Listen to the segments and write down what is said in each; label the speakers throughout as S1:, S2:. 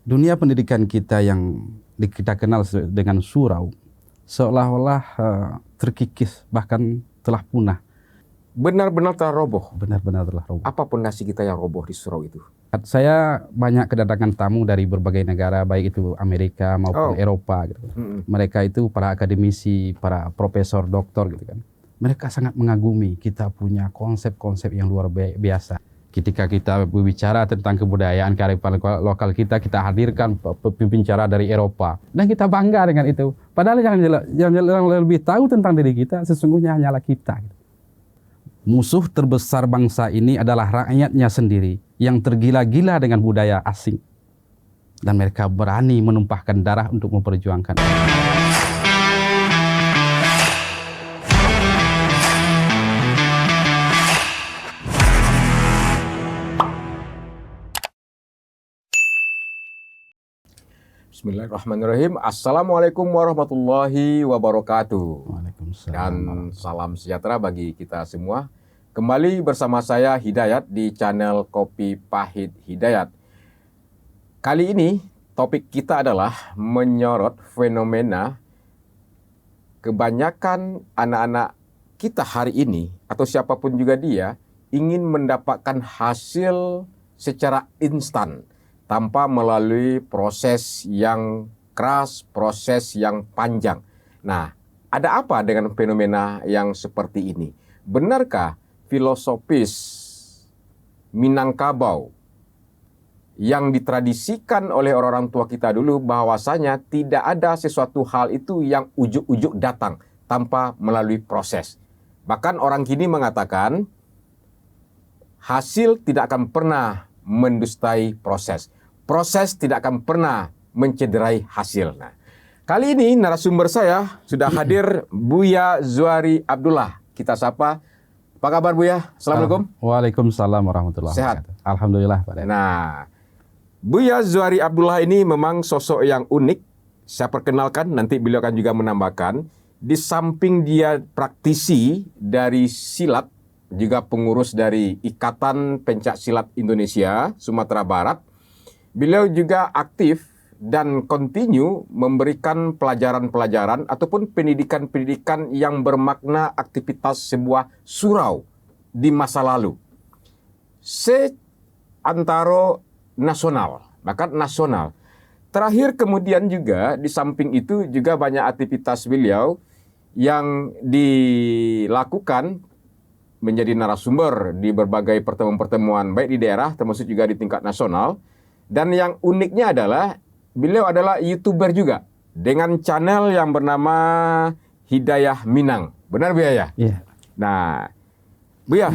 S1: dunia pendidikan kita yang kita kenal dengan surau seolah-olah terkikis, bahkan telah punah.
S2: Benar-benar telah roboh.
S1: Benar-benar telah roboh.
S2: Apa pondasi kita yang roboh di surau itu?
S1: Saya banyak kedatangan tamu dari berbagai negara, baik itu Amerika maupun Eropa gitu. Mereka itu para akademisi, para profesor, doktor gitu kan. Mereka sangat mengagumi kita punya konsep-konsep yang luar biasa. Ketika kita berbicara tentang kebudayaan kearifan lokal kita hadirkan pembicara dari Eropa. Dan kita bangga dengan itu. Padahal yang lebih tahu tentang diri kita sesungguhnya hanyalah kita. Musuh terbesar bangsa ini adalah rakyatnya sendiri yang tergila-gila dengan budaya asing. Dan mereka berani menumpahkan darah untuk memperjuangkan.
S2: Bismillahirrahmanirrahim. Assalamualaikum warahmatullahi wabarakatuh.
S1: Waalaikumsalam.
S2: Dan salam sejahtera bagi kita semua. Kembali bersama saya Hidayat di channel Kopi Pahit Hidayat. Kali ini topik kita adalah menyorot fenomena kebanyakan anak-anak kita hari ini atau siapapun juga dia ingin mendapatkan hasil secara instan tanpa melalui proses yang keras, proses yang panjang. Nah, ada apa dengan fenomena yang seperti ini? Benarkah filosofis Minangkabau yang ditradisikan oleh orang-orang tua kita dulu bahwasanya tidak ada sesuatu hal itu yang ujuk-ujuk datang tanpa melalui proses. Bahkan orang kini mengatakan hasil tidak akan pernah mendustai proses. Proses tidak akan pernah mencederai hasil. Nah, kali ini narasumber saya sudah hadir Buya Zuhari Abdullah. Kita sapa. Apa kabar Buya? Assalamualaikum.
S1: Waalaikumsalam warahmatullahi wabarakatuh. Alhamdulillah Pak.
S2: Nah, Buya Zuhari Abdullah ini memang sosok yang unik. Saya perkenalkan, nanti beliau akan juga menambahkan. Di samping dia praktisi dari silat, juga pengurus dari Ikatan Pencak Silat Indonesia, Sumatera Barat. Beliau juga aktif dan kontinu memberikan pelajaran-pelajaran ataupun pendidikan-pendidikan yang bermakna aktivitas sebuah surau di masa lalu. Seantaro nasional, bahkan nasional. Terakhir kemudian juga di samping itu juga banyak aktivitas beliau yang dilakukan menjadi narasumber di berbagai pertemuan-pertemuan baik di daerah termasuk juga di tingkat nasional. Dan yang uniknya adalah beliau adalah YouTuber juga dengan channel yang bernama Hidayah Minang. Benar Buya ya?
S1: Iya.
S2: Nah, Buya,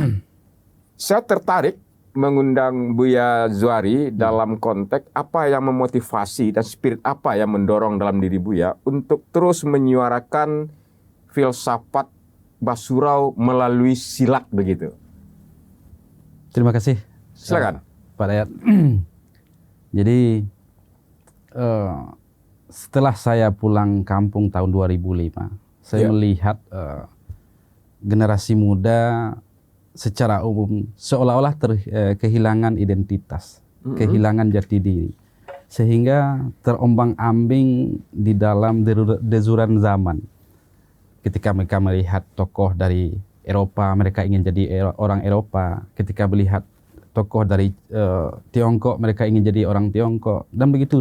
S2: saya tertarik mengundang Buya Zuhari dalam konteks apa yang memotivasi dan spirit apa yang mendorong dalam diri Buya untuk terus menyuarakan filsafat Basurau melalui silat begitu.
S1: Terima kasih.
S2: Silakan.
S1: Pak Dayat. Jadi setelah saya pulang kampung tahun 2005, saya melihat generasi muda secara umum seolah-olah kehilangan identitas, kehilangan jati diri, sehingga terombang-ambing di dalam dezuran zaman. Ketika mereka melihat tokoh dari Eropa, mereka ingin jadi orang Eropa. Ketika melihat tokoh dari Tiongkok, mereka ingin jadi orang Tiongkok, dan begitu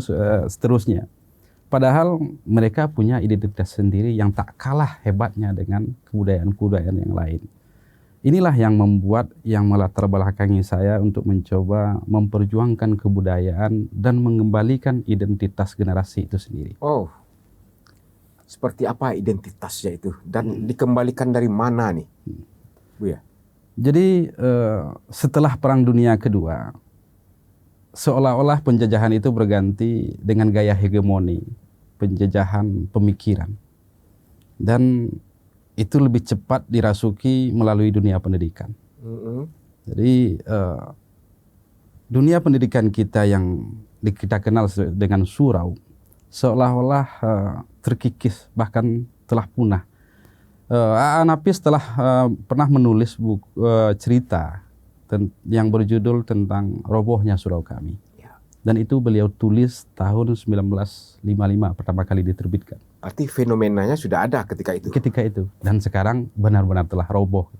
S1: seterusnya. Padahal mereka punya identitas sendiri yang tak kalah hebatnya dengan kebudayaan-kebudayaan yang lain. Inilah yang membuat, yang melatar belakangi saya untuk mencoba memperjuangkan kebudayaan dan mengembalikan identitas generasi itu sendiri.
S2: Oh, seperti apa identitasnya itu? Dan dikembalikan dari mana nih, Bu ya?
S1: Jadi setelah Perang Dunia Kedua, seolah-olah penjajahan itu berganti dengan gaya hegemoni, penjajahan pemikiran. Dan itu lebih cepat dirasuki melalui dunia pendidikan. Jadi dunia pendidikan kita yang kita kenal dengan surau, seolah-olah terkikis, bahkan telah punah. A.A. Nafis telah pernah menulis cerita yang berjudul tentang robohnya surau kami. Dan itu beliau tulis tahun 1955 pertama kali diterbitkan.
S2: Arti fenomenanya sudah ada ketika itu.
S1: Ketika itu. Dan sekarang benar-benar telah roboh.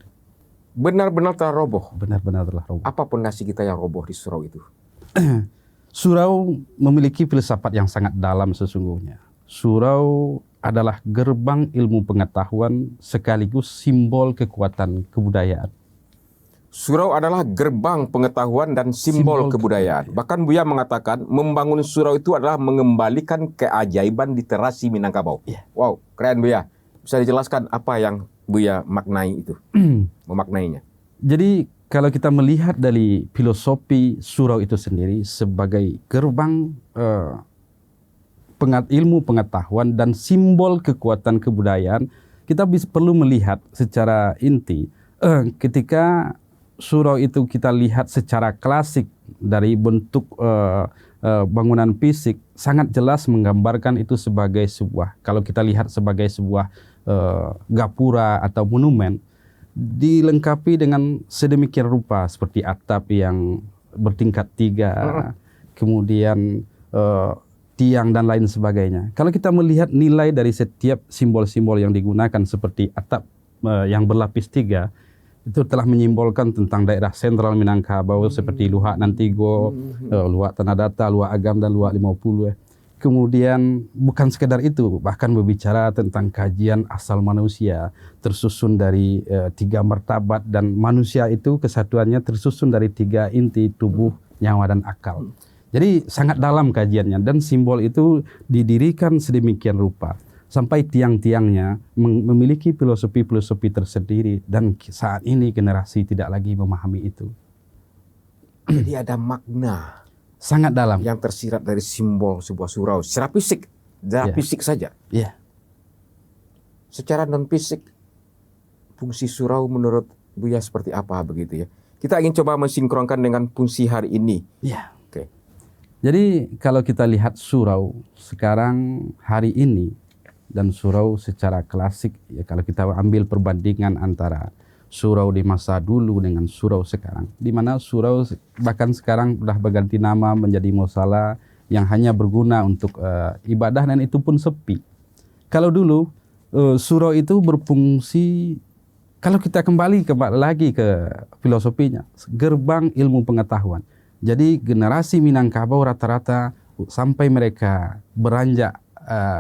S2: Benar-benar telah roboh.
S1: Benar-benar telah roboh.
S2: Apa pondasi kita yang roboh di surau itu?
S1: Surau memiliki filsafat yang sangat dalam sesungguhnya. Surau adalah gerbang ilmu pengetahuan sekaligus simbol kekuatan kebudayaan.
S2: Surau adalah gerbang pengetahuan dan simbol kebudayaan. Bahkan Buya mengatakan membangun surau itu adalah mengembalikan keajaiban literasi Minangkabau.
S1: Yeah.
S2: Wow, keren Buya. Bisa dijelaskan apa yang Buya maknai itu? Memaknainya.
S1: Jadi kalau kita melihat dari filosofi surau itu sendiri sebagai gerbang ilmu pengetahuan dan simbol kekuatan kebudayaan, kita perlu melihat secara inti ketika surau itu kita lihat secara klasik dari bentuk bangunan fisik sangat jelas menggambarkan itu sebagai sebuah, kalau kita lihat sebagai sebuah gapura atau monumen, dilengkapi dengan sedemikian rupa seperti atap yang bertingkat 3, kemudian tiang dan lain sebagainya. Kalau kita melihat nilai dari setiap simbol-simbol yang digunakan seperti atap yang berlapis 3, itu telah menyimbolkan tentang daerah sentral Minangkabau seperti Luhak Nantigo, Luhak Tanah Datar, Luhak Agam dan Luhak 50. Kemudian bukan sekedar itu, bahkan berbicara tentang kajian asal manusia tersusun dari 3 martabat, dan manusia itu kesatuannya tersusun dari 3 inti, tubuh, nyawa dan akal. Jadi sangat dalam kajiannya, dan simbol itu didirikan sedemikian rupa sampai tiang-tiangnya memiliki filosofi-filosofi tersendiri, dan saat ini generasi tidak lagi memahami itu.
S2: Jadi ada makna
S1: sangat dalam
S2: yang tersirat dari simbol sebuah surau secara fisik, fisik saja.
S1: Iya.
S2: Secara non fisik, fungsi surau menurut Buya seperti apa begitu ya? Kita ingin coba mensinkronkan dengan fungsi hari ini.
S1: Iya.
S2: Oke.
S1: Jadi kalau kita lihat surau sekarang hari ini dan surau secara klasik, ya kalau kita ambil perbandingan antara surau di masa dulu dengan surau sekarang, di mana surau bahkan sekarang sudah berganti nama menjadi musala yang hanya berguna untuk ibadah, dan itu pun sepi. Kalau dulu surau itu berfungsi, kalau kita kembali lagi ke filosofinya, gerbang ilmu pengetahuan. Jadi generasi Minangkabau rata-rata sampai mereka beranjak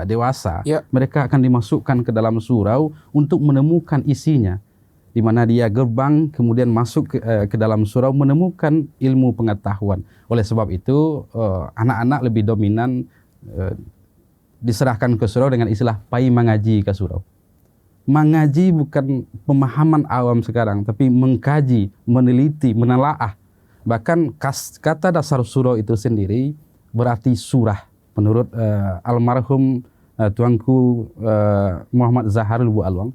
S1: dewasa, mereka akan dimasukkan ke dalam surau untuk menemukan isinya, di mana dia gerbang, kemudian masuk ke dalam surau menemukan ilmu pengetahuan. Oleh sebab itu anak-anak lebih dominan diserahkan ke surau dengan istilah pai mengaji ke surau. Mengaji bukan pemahaman awam sekarang, tapi mengkaji, meneliti, menelaah. Bahkan kata dasar surau itu sendiri berarti surah. Menurut almarhum tuanku Muhammad Zaharul Bu Alwang,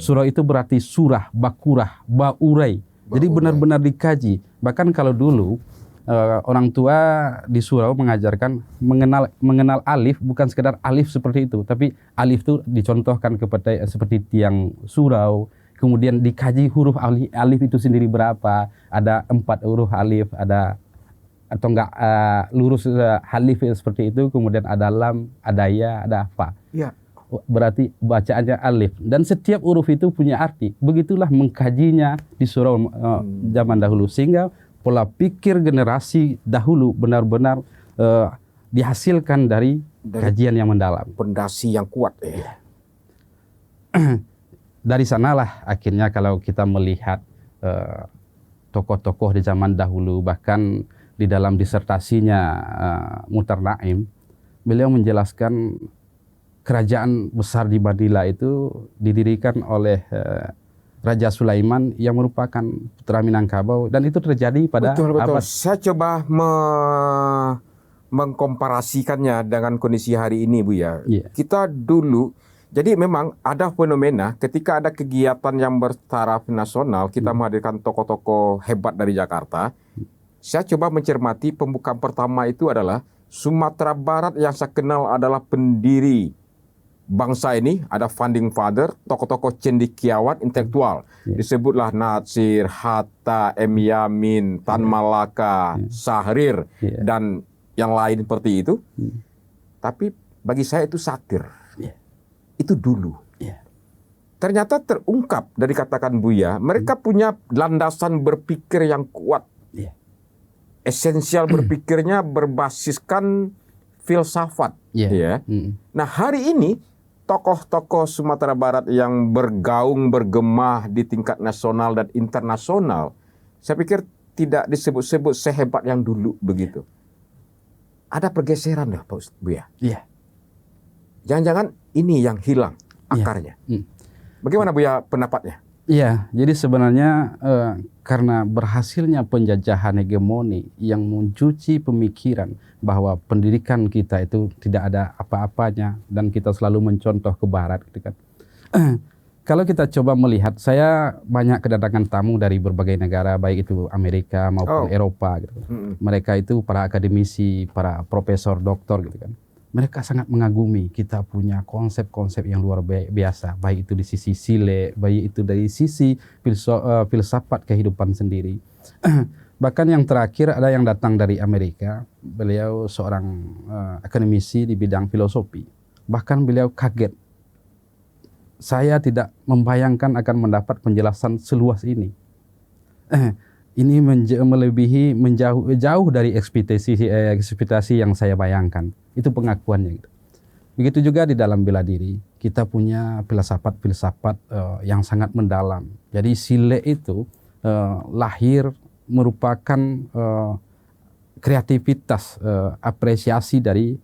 S1: surau itu berarti surah, bakurah, baurai. Jadi benar-benar dikaji. Bahkan kalau dulu orang tua di surau mengajarkan mengenal alif, bukan sekedar alif seperti itu, tapi alif itu dicontohkan kepada seperti tiang surau. Kemudian dikaji huruf alif itu sendiri berapa, ada 4 huruf alif, ada atau enggak lurus halif seperti itu, kemudian ada lam, ada ya, ada fa.
S2: Ya.
S1: Berarti bacaannya alif, dan setiap huruf itu punya arti. Begitulah mengkajinya di surau zaman dahulu, sehingga pola pikir generasi dahulu benar-benar dihasilkan dari kajian yang mendalam.
S2: Pondasi yang kuat ya.
S1: Dari sanalah akhirnya kalau kita melihat tokoh-tokoh di zaman dahulu, bahkan di dalam disertasinya Muhtar Naim, beliau menjelaskan kerajaan besar di Madila itu didirikan oleh Raja Sulaiman yang merupakan putra Minangkabau, dan itu terjadi pada abad.
S2: Saya coba mengkomparasikannya dengan kondisi hari ini, Bu ya.
S1: Yeah.
S2: Kita dulu, jadi memang ada fenomena ketika ada kegiatan yang bertaraf nasional, kita menghadirkan tokoh-tokoh hebat dari Jakarta. Saya coba mencermati pembukaan pertama itu adalah Sumatera Barat yang saya kenal adalah pendiri bangsa ini, ada founding father, tokoh-tokoh cendekiawan intelektual. Disebutlah Natsir, Hatta, M. Yamin, Tan Malaka, Syahrir, dan yang lain seperti itu. Tapi bagi saya itu satir.
S1: Iya.
S2: Itu dulu.
S1: Iya.
S2: Ternyata terungkap dari katakan Buya, mereka punya landasan berpikir yang kuat.
S1: Iya.
S2: Esensial berpikirnya berbasiskan filsafat.
S1: Iya.
S2: Ya. Nah, hari ini tokoh-tokoh Sumatera Barat yang bergaung bergemah di tingkat nasional dan internasional, saya pikir tidak disebut-sebut sehebat yang dulu begitu. Ada pergeseran dah, Pak Buya.
S1: Iya.
S2: Jangan-jangan ini yang hilang akarnya. Bagaimana Buya pendapatnya?
S1: Iya, jadi sebenarnya karena berhasilnya penjajahan hegemoni yang mencuci pemikiran bahwa pendidikan kita itu tidak ada apa-apanya dan kita selalu mencontoh ke barat gitu kan. Kalau kita coba melihat, saya banyak kedatangan tamu dari berbagai negara, baik itu Amerika maupun Eropa gitu. Mereka itu para akademisi, para profesor, doktor gitu kan. Mereka sangat mengagumi kita punya konsep-konsep yang luar biasa, baik itu di sisi sile, baik itu dari sisi filsafat kehidupan sendiri. Bahkan yang terakhir ada yang datang dari Amerika, beliau seorang akademisi di bidang filosofi. Bahkan beliau kaget. Saya tidak membayangkan akan mendapat penjelasan seluas ini. Ini melebihi jauh dari ekspektasi yang saya bayangkan. Itu pengakuannya gitu. Begitu juga di dalam bela diri, kita punya filsafat-filsafat yang sangat mendalam. Jadi sile itu lahir merupakan kreativitas, apresiasi dari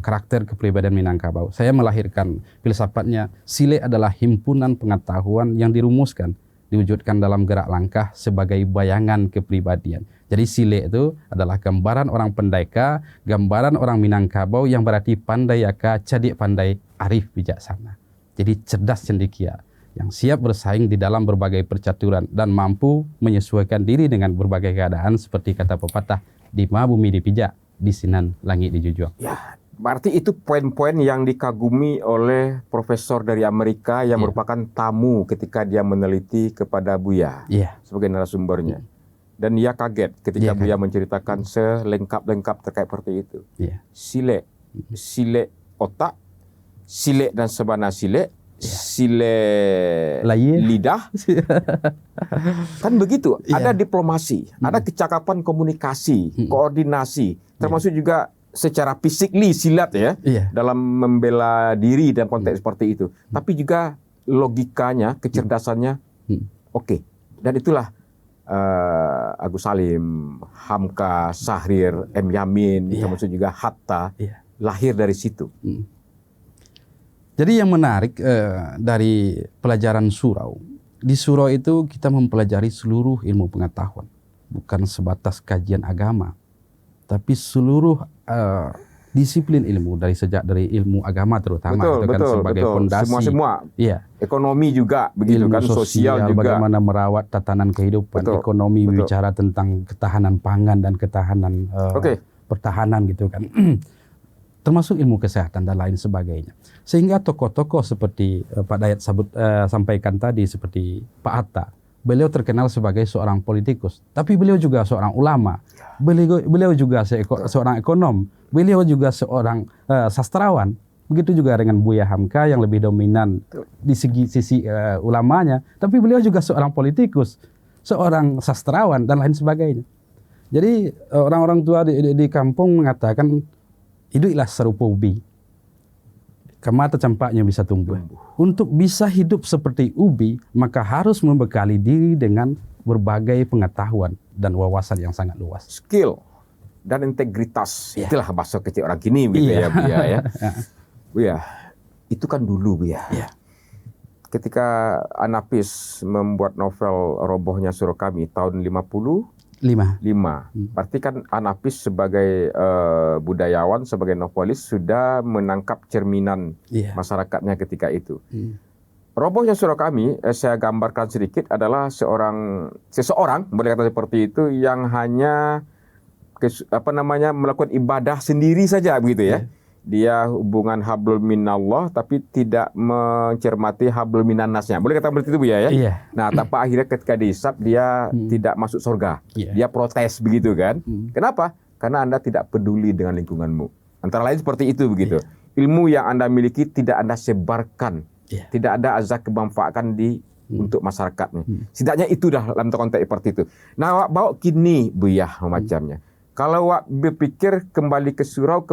S1: karakter kepribadian Minangkabau. Saya melahirkan filsafatnya, sile adalah himpunan pengetahuan yang dirumuskan, diwujudkan dalam gerak langkah sebagai bayangan kepribadian. Jadi sile itu adalah gambaran orang Pendaika, gambaran orang Minangkabau yang berarti pandayaka, cadik pandai, arif bijaksana. Jadi cerdas cendekia, yang siap bersaing di dalam berbagai percaturan dan mampu menyesuaikan diri dengan berbagai keadaan seperti kata pepatah, di ma bumi dipijak, di sinan langit dijunjung.
S2: Ya, berarti itu poin-poin yang dikagumi oleh profesor dari Amerika yang merupakan tamu ketika dia meneliti kepada Buya sebagai narasumbernya. Dan dia kaget ketika Buya menceritakan selengkap-lengkap terkait seperti itu. Sile, sile otak, sile dan sebana sile, sile lidah. Kan begitu, ada diplomasi, ada kecakapan komunikasi, koordinasi, termasuk juga secara fisikly silat ya, dalam membela diri dalam konteks seperti itu. Tapi juga logikanya, kecerdasannya oke. Dan itulah Agus Salim, Hamka, Sahrir, M. Yamin, termasuk juga Hatta, lahir dari situ.
S1: Jadi yang menarik dari pelajaran surau, di surau itu kita mempelajari seluruh ilmu pengetahuan, bukan sebatas kajian agama, tapi seluruh disiplin ilmu dari ilmu agama terutama, sebagai fondasi.
S2: Semua. Ekonomi juga begitu
S1: ilmu
S2: kan, sosial juga.
S1: Bagaimana merawat tatanan kehidupan, ekonomi bicara tentang ketahanan pangan dan ketahanan pertahanan gitu kan. Termasuk ilmu kesehatan dan lain sebagainya. Sehingga tokoh-tokoh seperti Pak Dayat sampaikan tadi, seperti Pak Atta, beliau terkenal sebagai seorang politikus, tapi beliau juga seorang ulama, beliau juga seorang ekonom, beliau juga seorang sastrawan. Begitu juga dengan Buya Hamka yang lebih dominan di sisi ulamanya, tapi beliau juga seorang politikus, seorang sastrawan dan lain sebagainya. Jadi orang-orang tua di kampung mengatakan, hiduplah serupa ubi, kemata campaknya bisa tumbuh. Untuk bisa hidup seperti ubi, maka harus membekali diri dengan berbagai pengetahuan dan wawasan yang sangat luas.
S2: Skill dan integritas, itulah bahasa kecil orang kini gitu ya, Buya ya. Buya, itu kan dulu Buya. Ketika Anapis membuat novel Robohnya Surau Kami tahun 55. Berarti kan Anapis sebagai budayawan, sebagai novelis sudah menangkap cerminan masyarakatnya ketika itu. Robohnya Surau Kami, saya gambarkan sedikit, adalah seseorang boleh kata seperti itu, yang hanya melakukan ibadah sendiri saja begitu ya. Dia hubungan hablul minallah tapi tidak mencermati hablul minannasnya. Boleh kata seperti itu Bu ya? Nah, tapi akhirnya ketika dihisab dia tidak masuk surga. Dia protes begitu kan. Kenapa? karena Anda tidak peduli dengan lingkunganmu. Antara lain seperti itu begitu. Ilmu yang Anda miliki tidak Anda sebarkan. Tidak ada azas kemanfaatan untuk masyarakat. Setidaknya itu dah dalam konteks seperti itu. Nah, awak bawa kini Buya macamnya. Kalau awak berpikir kembali ke surau,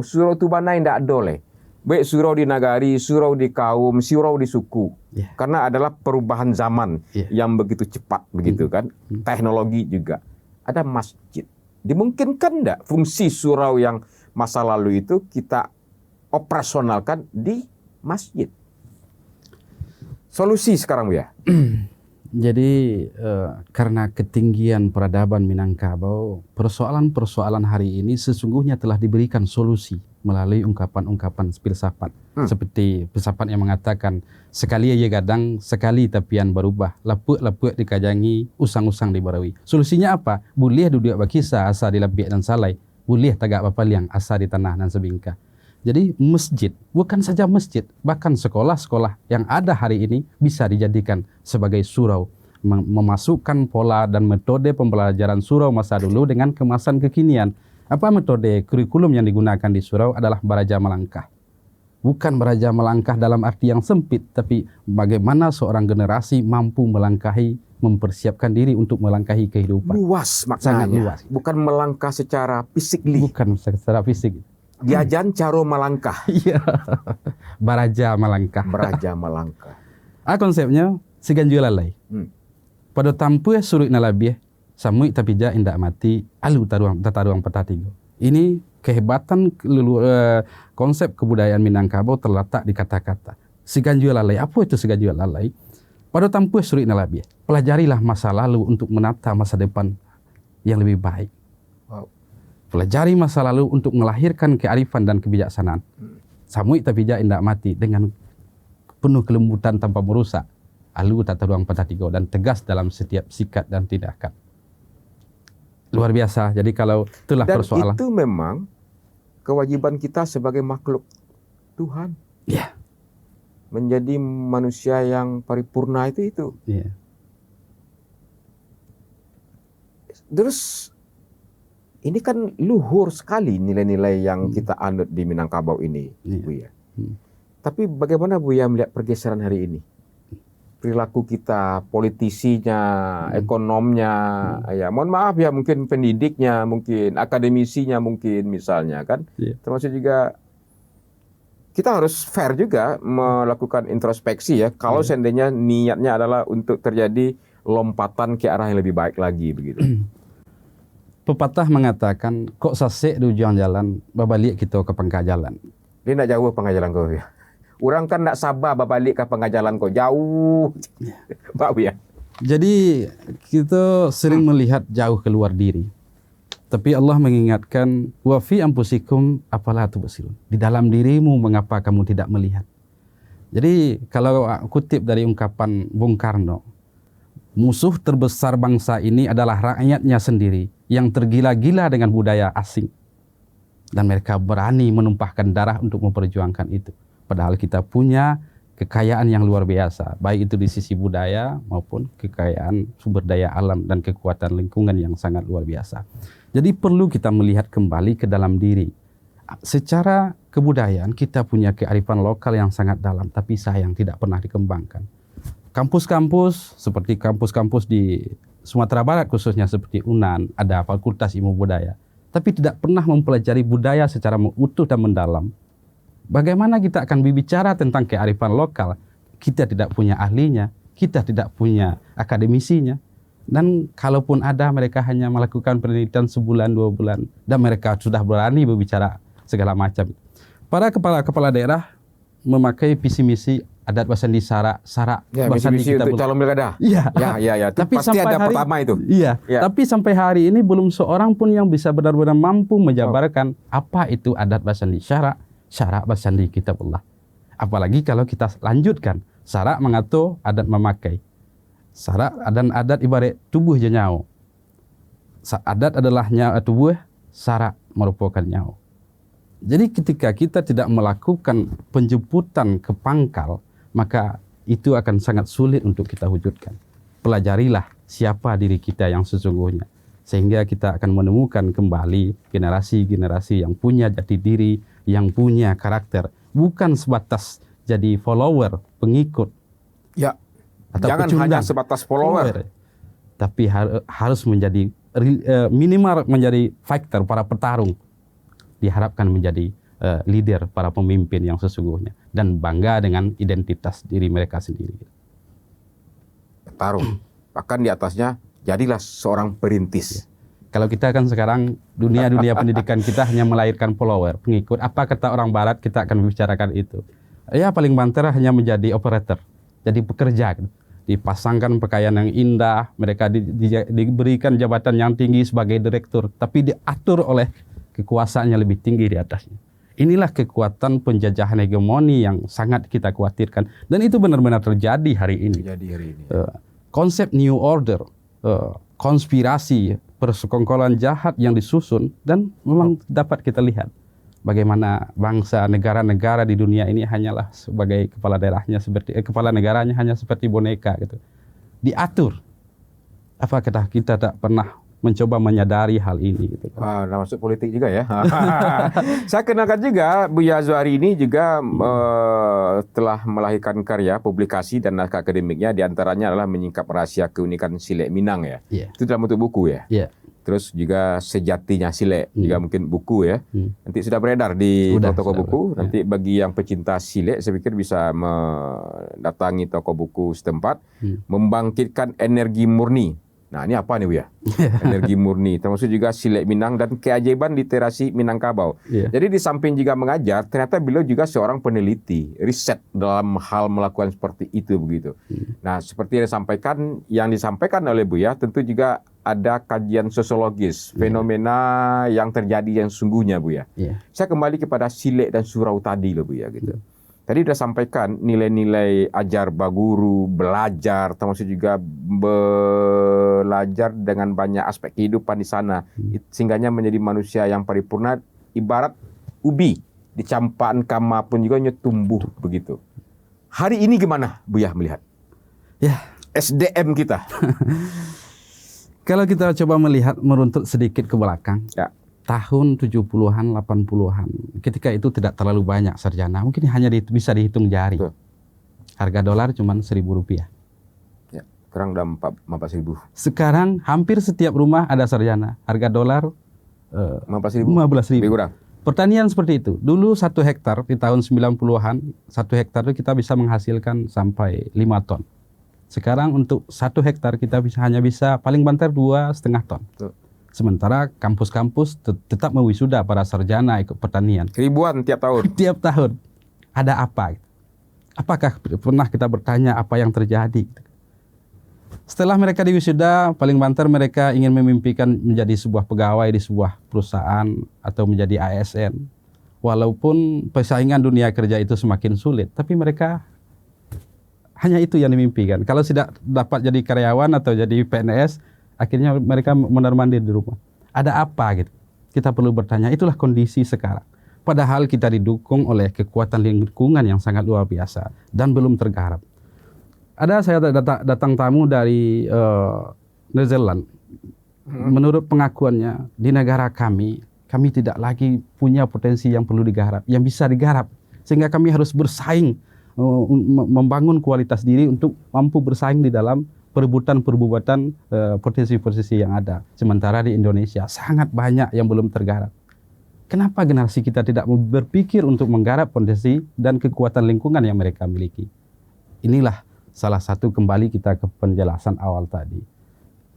S2: surau tu mana yang tidak ada oleh. Baik surau di nagari, surau di kaum, surau di suku. Karena adalah perubahan zaman yang begitu cepat begitu kan. Teknologi juga. Ada masjid. Dimungkinkan enggak fungsi surau yang masa lalu itu kita operasionalkan di masjid? Solusi sekarang ya.
S1: Jadi karena ketinggian peradaban Minangkabau, persoalan-persoalan hari ini sesungguhnya telah diberikan solusi melalui ungkapan-ungkapan filsafat. Seperti filsafat yang mengatakan, sekali aja gadang, sekali tapian berubah, lepuk-lepuk dikajangi, usang-usang dibarawi. Solusinya apa? Boleh duduk bakisah asa di lebih dan salai, boleh tagak papaliang asa di tanah dan sebingka. Jadi masjid, bukan saja masjid, bahkan sekolah-sekolah yang ada hari ini bisa dijadikan sebagai surau. Memasukkan pola dan metode pembelajaran surau masa dulu dengan kemasan kekinian. Apa metode kurikulum yang digunakan di surau adalah baraja melangkah. Bukan baraja melangkah dalam arti yang sempit, tapi bagaimana seorang generasi mampu melangkahi, mempersiapkan diri untuk melangkahi kehidupan.
S2: Luas maknanya.
S1: Sangat luas.
S2: Bukan melangkah secara fisik.
S1: Bukan secara fisik.
S2: Diajan cara melangkah.
S1: Iya. Baraja melangkah.
S2: Baraja melangkah.
S1: Konsepnya siganjua lalai. Pada tampu surut nalabieh, samui tapi ja indak mati, alu tataruang petatigo. Ini kehebatan konsep kebudayaan Minangkabau terletak di kata-kata. Siganjua lalai. Apa itu siganjua lalai? Pada tampu surut nalabieh, pelajarilah masa lalu untuk menata masa depan yang lebih baik. Pelajari masa lalu untuk melahirkan kearifan dan kebijaksanaan. Samui tapi ja indak mati dengan penuh kelembutan tanpa merusak. Alu tata ruang petatigo dan tegas dalam setiap sikap dan tindakan. Luar biasa. Jadi kalau itulah persoalan.
S2: Dan itu memang kewajiban kita sebagai makhluk Tuhan.
S1: Iya.
S2: Menjadi manusia yang paripurna itu.
S1: Iya.
S2: Terus ini kan luhur sekali nilai-nilai yang kita anut di Minangkabau ini, Buya. Tapi bagaimana Buya melihat pergeseran hari ini? Perilaku kita, politisinya, ekonomnya, ya mohon maaf ya mungkin pendidiknya, mungkin akademisinya mungkin misalnya kan. Termasuk juga kita harus fair juga melakukan introspeksi ya. Kalau seandainya niatnya adalah untuk terjadi lompatan ke arah yang lebih baik lagi begitu.
S1: Pepatah mengatakan, kok sasek di ujung jalan, babalik kita ke pangkal jalan.
S2: Ini nak jauh pangkal jalan kau ya. Orang kan nak sabar babalik ke pangkal jalan kau jauh. Pak ya.
S1: Jadi kita sering melihat jauh keluar diri. Tapi Allah mengingatkan, wa fi anfusikum afala tubsirun. Di dalam dirimu mengapa kamu tidak melihat? Jadi kalau kutip dari ungkapan Bung Karno, musuh terbesar bangsa ini adalah rakyatnya sendiri yang tergila-gila dengan budaya asing. Dan mereka berani menumpahkan darah untuk memperjuangkan itu. Padahal kita punya kekayaan yang luar biasa. Baik itu di sisi budaya maupun kekayaan sumber daya alam dan kekuatan lingkungan yang sangat luar biasa. Jadi perlu kita melihat kembali ke dalam diri. Secara kebudayaan kita punya kearifan lokal yang sangat dalam. Tapi sayang tidak pernah dikembangkan. Kampus-kampus seperti kampus-kampus di Sumatera Barat khususnya seperti UNAN, ada Fakultas Ilmu Budaya. Tapi tidak pernah mempelajari budaya secara utuh dan mendalam. Bagaimana kita akan berbicara tentang kearifan lokal? Kita tidak punya ahlinya, kita tidak punya akademisinya. Dan kalaupun ada, mereka hanya melakukan penelitian sebulan, 2 bulan. Dan mereka sudah berani berbicara segala macam. Para kepala-kepala daerah memakai visi misi adat Basandi Sarak
S2: ya, visi untuk calon pilkada.
S1: Iya.
S2: Ya.
S1: Tapi
S2: pasti
S1: sampai
S2: ada pertama itu.
S1: Iya. Tapi sampai hari ini belum seorang pun yang bisa benar-benar mampu menjabarkan apa itu adat Basandi Sarak Basandi Kitabullah. Apalagi kalau kita lanjutkan, Sarak mengatur adat memakai. Sarak dan adat ibarat tubuh je nyawa. Adat adalah nyawa tubuh, sarak merupakan nyawa. Jadi ketika kita tidak melakukan penjemputan ke pangkal, maka itu akan sangat sulit untuk kita wujudkan. Pelajarilah siapa diri kita yang sesungguhnya. Sehingga kita akan menemukan kembali generasi-generasi yang punya jati diri, yang punya karakter. Bukan sebatas jadi follower, pengikut.
S2: Ya.
S1: Atau
S2: Jangan
S1: pecundang.
S2: hanya sebatas follower.
S1: Tapi harus menjadi minimal menjadi fighter, para petarung. Diharapkan menjadi leader, para pemimpin yang sesungguhnya. Dan bangga dengan identitas diri mereka sendiri.
S2: Petarung. Bahkan di atasnya, jadilah seorang perintis.
S1: Kalau kita kan sekarang dunia pendidikan kita hanya melahirkan follower, pengikut. Apa kata orang barat, kita akan membicarakan itu. Ya paling banter hanya menjadi operator, jadi pekerja. Gitu. Dipasangkan pakaian yang indah, mereka diberikan jabatan yang tinggi sebagai direktur, tapi diatur oleh kekuasaan yang lebih tinggi di atasnya. Inilah kekuatan penjajahan hegemoni yang sangat kita khawatirkan. Dan itu benar-benar terjadi hari ini. Konsep New Order, konspirasi, persekongkolan jahat yang disusun, dan memang dapat kita lihat bagaimana bangsa, negara-negara di dunia ini hanyalah sebagai kepala daerahnya kepala negaranya hanya seperti boneka gitu. Diatur. Apakah kita tak pernah mencoba menyadari hal ini gitu.
S2: Nah, masuk politik juga ya. Saya kenalkan juga Buya Zuhari ini juga telah melahirkan karya, publikasi dan naskah akademiknya, diantaranya adalah menyingkap rahasia keunikan Silek Minang ya.
S1: Yeah.
S2: Itu dalam bentuk buku ya.
S1: Yeah.
S2: Terus juga Sejatinya Silek, juga mungkin buku ya. Nanti sudah beredar di toko buku. Nanti bagi yang pecinta Silek, saya pikir bisa mendatangi toko buku setempat, membangkitkan energi murni. Nah ini apa nih Buya? Energi murni, termasuk juga Silek Minang dan keajaiban literasi Minangkabau. Jadi di samping juga mengajar, ternyata beliau juga seorang peneliti, riset dalam hal melakukan seperti itu begitu. Nah seperti yang disampaikan oleh Buya, tentu juga ada kajian sosiologis, fenomena yang terjadi yang sungguhnya Buya. Saya kembali kepada Silek dan Surau tadi loh Buya gitu. Tadi sudah sampaikan nilai-nilai ajar baguru, belajar, termasuk juga belajar dengan banyak aspek kehidupan di sana. Sehingganya menjadi manusia yang paripurna, ibarat ubi. Di campaan kama pun juga tumbuh begitu. Hari ini gimana Buya melihat?
S1: Ya,
S2: SDM kita.
S1: Kalau kita coba melihat meruntut sedikit ke belakang. Ya. Tahun 70-an, 80-an, ketika itu tidak terlalu banyak sarjana, mungkin hanya bisa dihitung jari. Betul. Harga dolar cuma Rp1.000.
S2: Ya, sekarang udah 14.000.
S1: Sekarang hampir setiap rumah ada sarjana. Harga dolar
S2: 15.000.
S1: Pertanian seperti itu. Dulu 1 hektar di tahun 90-an, 1 hektar itu kita bisa menghasilkan sampai 5 ton. Sekarang untuk 1 hektar kita hanya bisa paling banter 2,5 ton. Betul. Sementara kampus-kampus tetap mewisuda para sarjana ikut pertanian.
S2: Ribuan tiap tahun.
S1: Tiap tahun. Ada apa? Apakah pernah kita bertanya apa yang terjadi? Setelah mereka diwisuda, paling banter mereka ingin memimpikan menjadi sebuah pegawai di sebuah perusahaan atau menjadi ASN. Walaupun persaingan dunia kerja itu semakin sulit, tapi mereka hanya itu yang dimimpikan. Kalau tidak dapat jadi karyawan atau jadi PNS, akhirnya mereka mondar-mandir di rumah. Ada apa gitu? Kita perlu bertanya, itulah kondisi sekarang. Padahal kita didukung oleh kekuatan lingkungan yang sangat luar biasa dan belum tergarap. Saya datang tamu dari New Zealand. Menurut pengakuannya, di negara kami tidak lagi punya potensi yang perlu digarap, yang bisa digarap. Sehingga kami harus bersaing, membangun kualitas diri untuk mampu bersaing di dalam perebutan potensi-potensi yang ada. Sementara di Indonesia sangat banyak yang belum tergarap. Kenapa generasi kita tidak berpikir untuk menggarap potensi dan kekuatan lingkungan yang mereka miliki? Inilah salah satu kembali kita ke penjelasan awal tadi.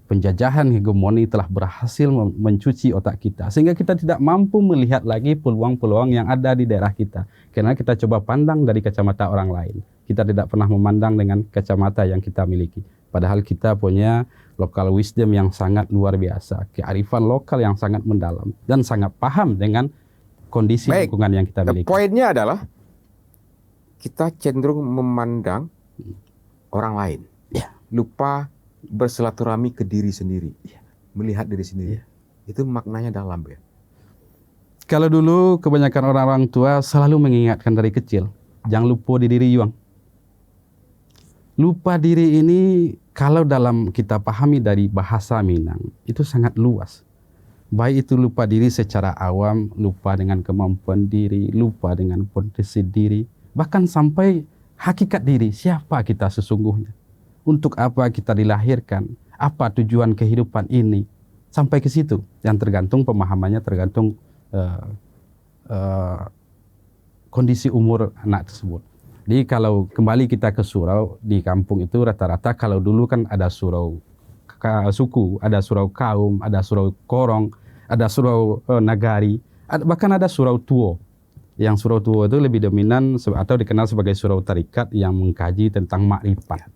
S1: Penjajahan hegemoni telah berhasil mencuci otak kita, sehingga kita tidak mampu melihat lagi peluang-peluang yang ada di daerah kita. Karena kita coba pandang dari kacamata orang lain. Kita tidak pernah memandang dengan kacamata yang kita miliki. Padahal kita punya local wisdom yang sangat luar biasa, kearifan lokal yang sangat mendalam, dan sangat paham dengan kondisi lingkungan yang kita miliki.
S2: Poinnya adalah kita cenderung memandang orang lain, lupa bersilaturahmi ke diri sendiri, melihat diri sendiri. Itu maknanya dalam ya.
S1: Kalau dulu kebanyakan orang-orang tua selalu mengingatkan dari kecil, jangan lupa di diri Yuang. Lupa diri ini kalau dalam kita pahami dari bahasa Minang itu sangat luas. Baik itu lupa diri secara awam, lupa dengan kemampuan diri, lupa dengan potensi diri, bahkan sampai hakikat diri, siapa kita sesungguhnya, untuk apa kita dilahirkan, apa tujuan kehidupan ini, sampai ke situ. Yang tergantung pemahamannya, tergantung kondisi umur anak tersebut. Jadi kalau kembali kita ke surau, di kampung itu rata-rata kalau dulu kan ada surau suku, ada surau kaum, ada surau korong, ada surau nagari, bahkan ada surau tuo. Yang surau tuo itu lebih dominan atau dikenal sebagai surau tarikat yang mengkaji tentang makrifat.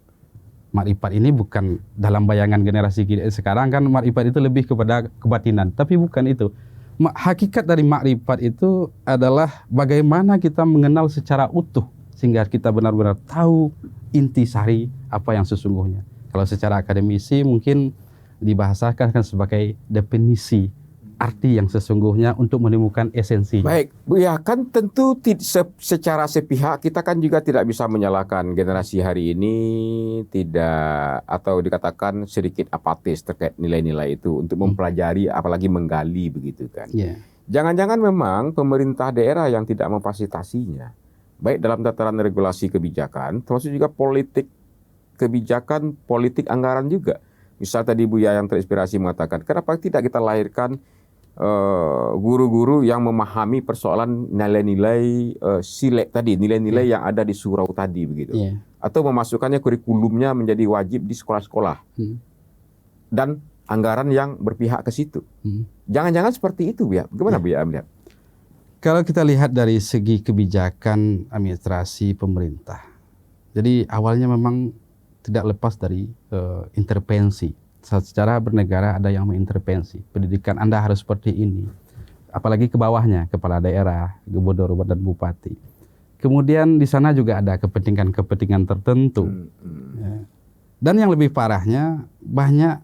S1: Makrifat ini bukan dalam bayangan generasi sekarang kan makrifat itu lebih kepada kebatinan, tapi bukan itu. Hakikat dari makrifat itu adalah bagaimana kita mengenal secara utuh sehingga kita benar-benar tahu intisari apa yang sesungguhnya. Kalau secara akademisi mungkin dibahasakan sebagai definisi arti yang sesungguhnya untuk menemukan esensinya.
S2: Baik, Bu ya, kan tentu secara sepihak kita kan juga tidak bisa menyalahkan generasi hari ini tidak atau dikatakan sedikit apatis terkait nilai-nilai itu untuk mempelajari apalagi menggali begitu kan.
S1: Yeah.
S2: Jangan-jangan memang pemerintah daerah yang tidak memfasilitasinya, baik dalam tataran regulasi kebijakan, termasuk juga politik kebijakan, politik anggaran juga. Misal tadi Bu ya yang terinspirasi mengatakan, kenapa tidak kita lahirkan guru-guru yang memahami persoalan nilai-nilai silek tadi, nilai-nilai yang ada di surau tadi begitu.
S1: Yeah.
S2: Atau memasukkannya kurikulumnya menjadi wajib di sekolah-sekolah. Dan anggaran yang berpihak ke situ. Jangan-jangan seperti itu ya. Bagaimana Bu ya melihat?
S1: Kalau kita lihat dari segi kebijakan administrasi pemerintah. Jadi awalnya memang tidak lepas dari intervensi. Secara bernegara ada yang mengintervensi. Pendidikan Anda harus seperti ini. Apalagi ke bawahnya, kepala daerah, gubernur dan bupati. Kemudian di sana juga ada kepentingan-kepentingan tertentu. Dan yang lebih parahnya, banyak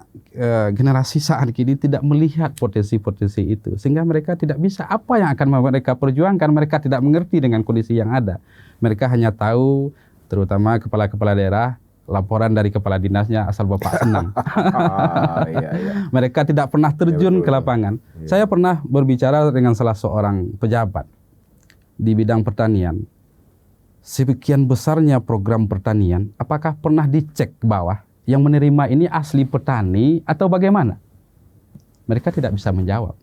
S1: generasi saat ini tidak melihat potensi-potensi itu. Sehingga mereka tidak bisa apa yang akan mereka perjuangkan. Mereka tidak mengerti dengan kondisi yang ada. Mereka hanya tahu, terutama kepala-kepala daerah, laporan dari kepala dinasnya asal bapak senang.
S2: Iya.
S1: Mereka tidak pernah terjun ke lapangan. Saya pernah berbicara dengan salah seorang pejabat di bidang pertanian. Sekian besarnya program pertanian, apakah pernah dicek ke bawah yang menerima ini asli petani atau bagaimana? Mereka tidak bisa menjawab.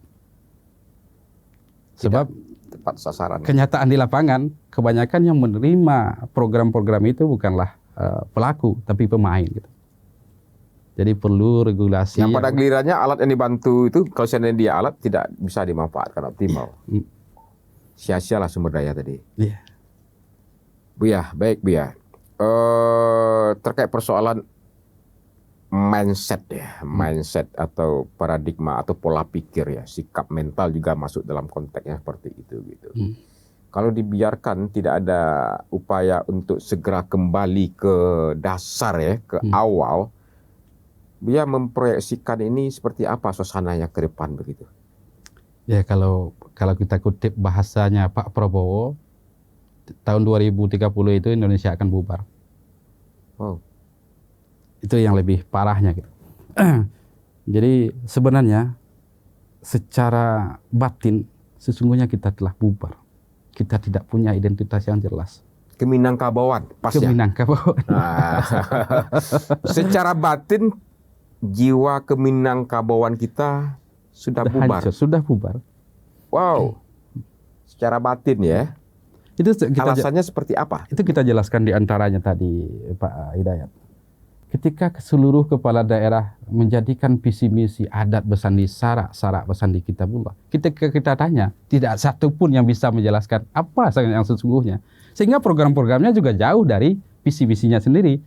S1: Sebab
S2: tepat sasaran.
S1: Kenyataan di lapangan, kebanyakan yang menerima program-program itu bukanlah pelaku, tapi pemain gitu. Jadi perlu regulasi.
S2: Yang pada gilirannya alat yang dibantu itu, kalau seandainya dia alat tidak bisa dimanfaatkan optimal. Sia-sialah sumber daya tadi.
S1: Iya.
S2: Bu ya, baik Bu ya. Terkait persoalan mindset ya, mindset atau paradigma atau pola pikir ya, sikap mental juga masuk dalam konteksnya seperti itu gitu. Kalau dibiarkan tidak ada upaya untuk segera kembali ke dasar ya, ke awal, dia memproyeksikan ini seperti apa suasananya ke depan begitu.
S1: Ya kalau kita kutip bahasanya Pak Prabowo, tahun 2030 itu Indonesia akan bubar.
S2: Wow.
S1: Itu yang lebih parahnya gitu. Jadi sebenarnya secara batin sesungguhnya kita telah bubar. Kita tidak punya identitas yang jelas.
S2: Keminangkabauan, pas ya.
S1: Keminangkabauan.
S2: Nah, secara batin jiwa keminangkabauan kita sudah bubar.
S1: Hancur, sudah bubar.
S2: Wow. Secara batin ya.
S1: Itu
S2: alasannya seperti apa?
S1: Itu kita jelaskan di antaranya tadi Pak Hidayat. Ketika seluruh kepala daerah menjadikan visi misi adat bersandi sarak bersandi kitabullah, ketika kita tanya, tidak satu pun yang bisa menjelaskan apa yang sesungguhnya. Sehingga program-programnya juga jauh dari visi misinya sendiri.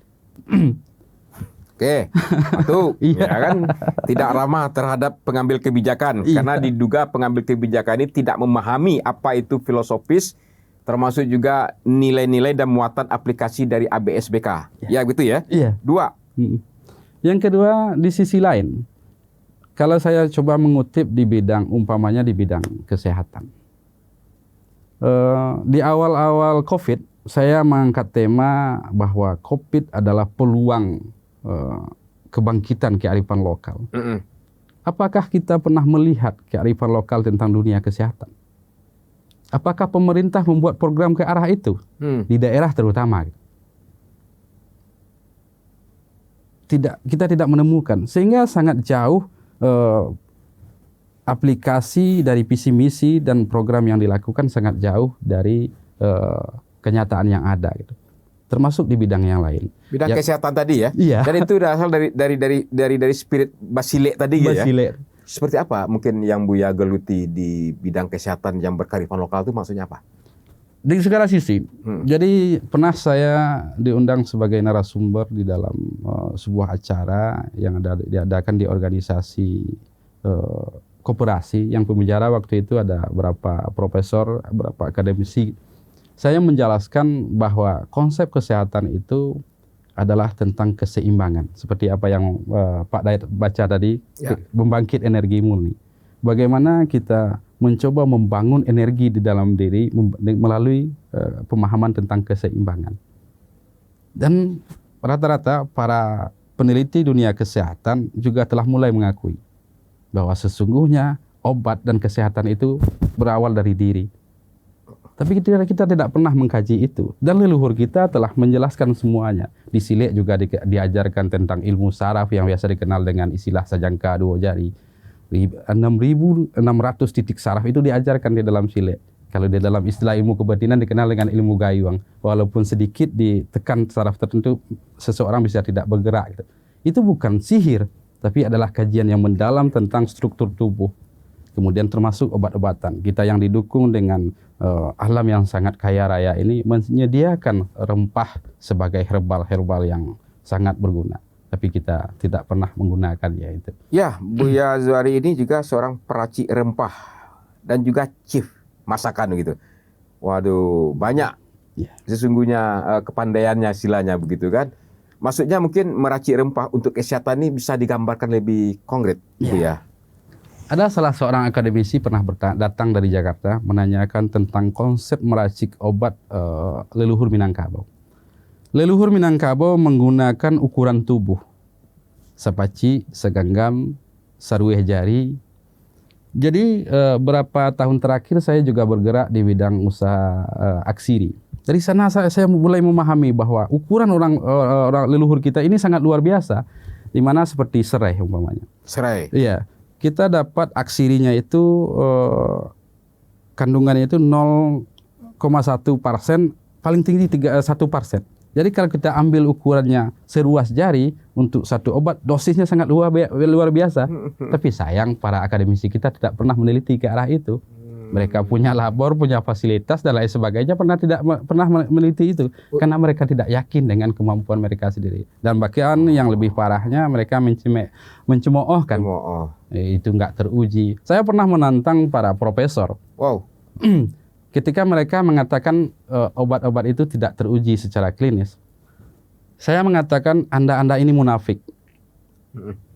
S2: Oke, satu, ya kan tidak ramah terhadap pengambil kebijakan, karena diduga pengambil kebijakan ini tidak memahami apa itu filosofis, termasuk juga nilai-nilai dan muatan aplikasi dari ABSBK. Ya gitu ya.
S1: Iya.
S2: Dua.
S1: Yang kedua, di sisi lain, kalau saya coba mengutip di bidang, umpamanya di bidang kesehatan. Di awal-awal COVID, saya mengangkat tema bahwa COVID adalah peluang kebangkitan kearifan lokal. Apakah kita pernah melihat kearifan lokal tentang dunia kesehatan? Apakah pemerintah membuat program ke arah itu di daerah terutama? Kita tidak menemukan, sehingga sangat jauh aplikasi dari visi misi dan program yang dilakukan sangat jauh dari kenyataan yang ada gitu. Termasuk di bidang yang lain.
S2: Bidang kesehatan tadi ya.
S1: Iya.
S2: Dan itu berasal dari spirit Basile tadi ya.
S1: Basile.
S2: Seperti apa mungkin yang Buya geluti di bidang kesehatan yang berkearifan lokal itu maksudnya apa?
S1: Di segala sisi. Jadi pernah saya diundang sebagai narasumber di dalam sebuah acara yang diadakan di organisasi koperasi, yang pembicara waktu itu ada beberapa profesor, beberapa akademisi. Saya menjelaskan bahwa konsep kesehatan itu adalah tentang keseimbangan. Seperti apa yang Pak Dayat baca tadi, membangkit energi murni. Bagaimana kita mencoba membangun energi di dalam diri melalui pemahaman tentang keseimbangan. Dan rata-rata para peneliti dunia kesehatan juga telah mulai mengakui bahwa sesungguhnya obat dan kesehatan itu berawal dari diri. Tapi kita tidak pernah mengkaji itu. Dan leluhur kita telah menjelaskan semuanya. Di Silik juga diajarkan tentang ilmu saraf yang biasa dikenal dengan istilah sajangka dua jari. 6.600 titik saraf itu diajarkan di dalam Silik. Kalau di dalam istilah ilmu kebatinan dikenal dengan ilmu gayuang. Walaupun sedikit ditekan saraf tertentu, seseorang bisa tidak bergerak. Gitu. Itu bukan sihir, tapi adalah kajian yang mendalam tentang struktur tubuh. Kemudian termasuk obat-obatan. Kita yang didukung dengan alam yang sangat kaya raya ini menyediakan rempah sebagai herbal-herbal yang sangat berguna. Tapi kita tidak pernah menggunakannya itu.
S2: Ya, Buya Zuari ini juga seorang peracik rempah dan juga chief masakan gitu. Waduh, banyak sesungguhnya kepandaiannya istilahnya begitu kan. Maksudnya mungkin meracik rempah untuk kesehatan ini bisa digambarkan lebih konkret, Buya.
S1: Ada salah seorang akademisi pernah datang dari Jakarta menanyakan tentang konsep meracik obat leluhur Minangkabau. Leluhur Minangkabau menggunakan ukuran tubuh, sepaci, segenggam, sarueh jari. Jadi beberapa tahun terakhir saya juga bergerak di bidang usaha aksiri. Dari sana saya mulai memahami bahwa ukuran orang leluhur kita ini sangat luar biasa, di mana seperti serai umpamanya.
S2: Serai.
S1: Iya. Kita dapat aksirinya itu kandungannya itu 0,1%, paling tinggi 1%. Jadi kalau kita ambil ukurannya seruas jari untuk satu obat, dosisnya sangat luar biasa. Tapi sayang para akademisi kita tidak pernah meneliti ke arah itu. Mereka punya labor, punya fasilitas dan lain sebagainya, tidak pernah meneliti itu karena mereka tidak yakin dengan kemampuan mereka sendiri. Dan bahkan yang lebih parahnya mereka mencemoohkan. Itu nggak teruji. Saya pernah menantang para profesor.
S2: Wow.
S1: Ketika mereka mengatakan obat-obat itu tidak teruji secara klinis, saya mengatakan Anda ini munafik.